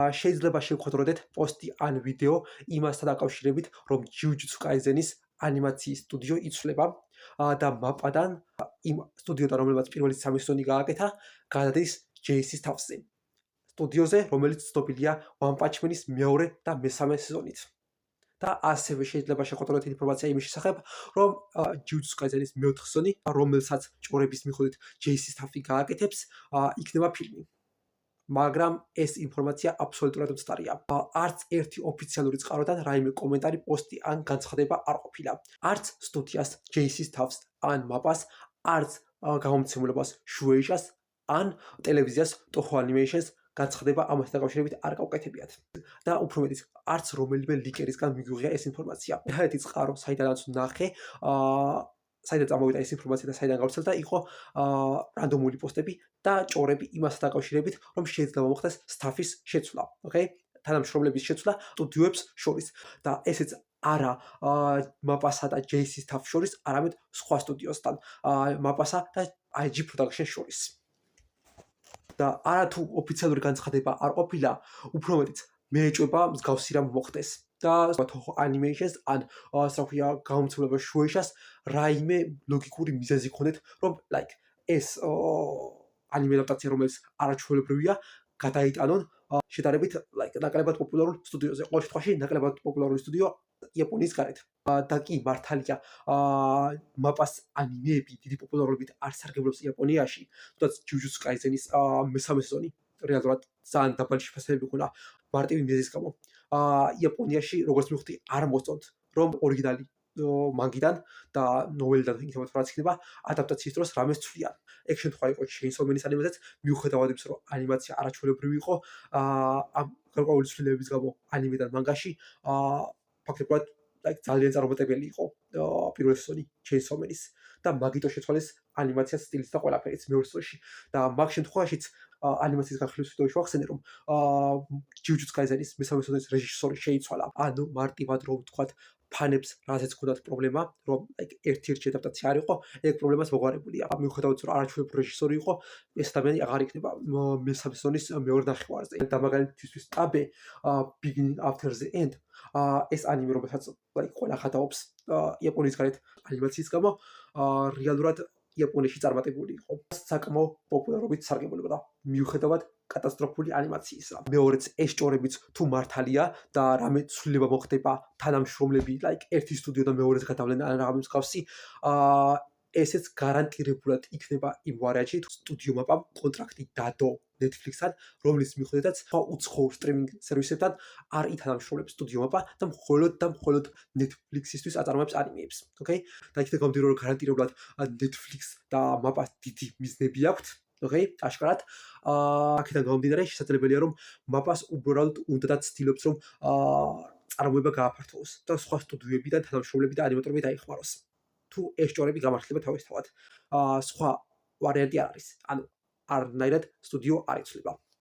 შეიძლება შევხვდროდეთ პოსტი ან ვიდეო იმასთან დაკავშირებით, რომ Jujutsu Kaisen-ის ანიმაციის სტუდიო იცვლება და მაპადან იმ სტუდიოდან, რომელმაც პირველი 3 სეზონი გააკეთა, გადადის JC-ის თავზე. სტუდიოზე, რომელიც ცნობილია One Punch Man-ის მეორე და მესამე სეზონით. და ასევე შეიძლება შევხვდროდეთ ინფორმაცია იმის შესახებ, რომ Jujutsu Kaisen-ის მეოთხე სეზონი, რომელსაც ჭორების მიხედვით JC-ის თავი გააკეთებს, იქნება ფილმი. მაგრამ ეს ინფორმაცია აბსოლუტურად მცდარია. არც ერთი ოფიციალური წყაროდან რაიმე კომენტარი, პოსტი ან განცხადება არ ყოფილა. არც სტუდიას JC-ის თავს ან მაპას, არც გამომცემლობას Shueisha-ს ან ტელევიზიას Toho Animation-ს განცხადება ამასთან დაკავშირებით არ გავკეთებიათ. და უფრო მეტიც, არც რომელიმე ლიკერისგან მიგვიღია ეს ინფორმაცია. ერთადერთი წყარო, საიდანაც ვნახე, საიდან წამოვიდა ეს ინფორმაცია და საიდან გავრცელდა, იყო რანდომული პოსტები და ჭორები იმასთან დაკავშირებით, რომ შეიძლება მოხდეს სტაფის შეცვლა, ოკეი? თანამშრომლების შეცვლა სტუდიოებს შორის და ესეც არა მაპასა და JC-ის თავს შორის, არამედ სხვა სტუდიოსთან, მაპასა და IG Production შორის. და არათუ ოფიციალური განცხადება არ ყოფილა, უფრო მეტიც მე ეჭვება მსგავსი რამ მოხდეს. და Toho Animation-ს ან სწრაფია გამომცემლობა Shueisha-ს რაიმე ლოგიკური მიზეზი გქონდეთ, რომ ეს ანიმე ადაპტაცია, რომელიც არაჩვეულებრივია, გადაიტანონ შედარებით ნაკლებად პოპულარულ სტუდიოზე. ყოველ შემთხვევაში ნაკლებად პოპულარული სტუდიო იაპონიის გარეთ. და კი მართალია, მაპას ანიმეები დიდი პოპულარობით არ სარგებლობს იაპონიაში, თუმცა Jujutsu Kaisen-ის მესამე სეზონი რეალურად ძალიან დაბალი შეფასებები ჰქონდა მარტივი მიზეზის გამო. იაპონიაში, როგორც მივხვდი, არ მოსწონთ, რომ ორიგინალი მანგიდან და ნოველიდან იქნება რაც იქნება, ადაპტაციის დროს რამეს ცვლიან. ეგ შემთხვევა იყო Chainsaw Man-ის ანიმაციაც, მიუხედავად იმისა, რომ ანიმაცია არაჩვეულებრივი იყო, ამ გარკვეული ცვლილებების გამო ანიმედან მანგაში, ფაქტობრივად ძალიან წარუმატებელი იყო პირველი სეზონი Chainsaw Man-ის და მაგიტო შეცვალეს ანიმაციას სტილიც და ყველაფერიც მეორე სეზონში. და მაგ შემთხვევაშიც ანიმაციის განხილვის ვიდეოში ვახსენე, რომ Jujutsu Kaisen-ის მესამე სეზონის რეჟისორი შეიცვალა. ანუ მარტივად რომ ვთქვათ, ფანებს რაზეც ჰქონდათ პრობლემა, რომ ერთ-ერთი ადაპტაცია არ იყო, ეგ პრობლემას მოგვარებულია. მიუხედავად რომ არაჩვეულებრივი რეჟისორი იყო, ეს ადამიანი აღარ იქნება მესამე სეზონის მეორე ნახევარზე. და მაგალითისთვის Abe Beginning After the End ეს ანიმე, რომელსაც ყველა ხატაობს იაპონიის გარეთ ანიმაციის გამო, რეალურად იაპონიაში წარმატებული იყო. საკმაო პოპულარობით სარგებლობდა, მიუხედავად კატასტროფული ანიმაციისა. მეორეც ეს ჭორებიც თუ მართალია და რამე ცვლილება მოხდება, თანამშრომლები ერთი სტუდიოდან მეორეზე გადავლენ ან რაღაც მსგავსი, ესეც გარანტირებულად იქნება იმ ვარიანტში, თუ სტუდიო მაპამ კონტრაქტი დადო Netflix-თან, რომლის მიხედვითაც სხვა უცხოურ სტრიმინგ სერვისებთან არ ითანამშრომლებს სტუდიო მაპა და მხოლოდ Netflix-ისთვის აწარმოებს ანიმეებს, ოკეი? და იქიდან გამომდინარე, რომ გარანტირებულად Netflix და მაპას დიდი მიზნები აქვთ, ოკეი? აშკარად, აქედან გამომდინარე, შესაძლებელია, რომ მაპას უბრალოდ უნდა ცდილობს, რომ წარმოება გააფართოვოს და სხვა სტუდიოებიდან თანამშრომლები და ანიმატორები დაიხმაროს. თუ ეს ჭორები გამართლება თავისთავად. სხვა ვარიანტი არ არის. ანუ არნაირად სტუდიო არ იცვლება.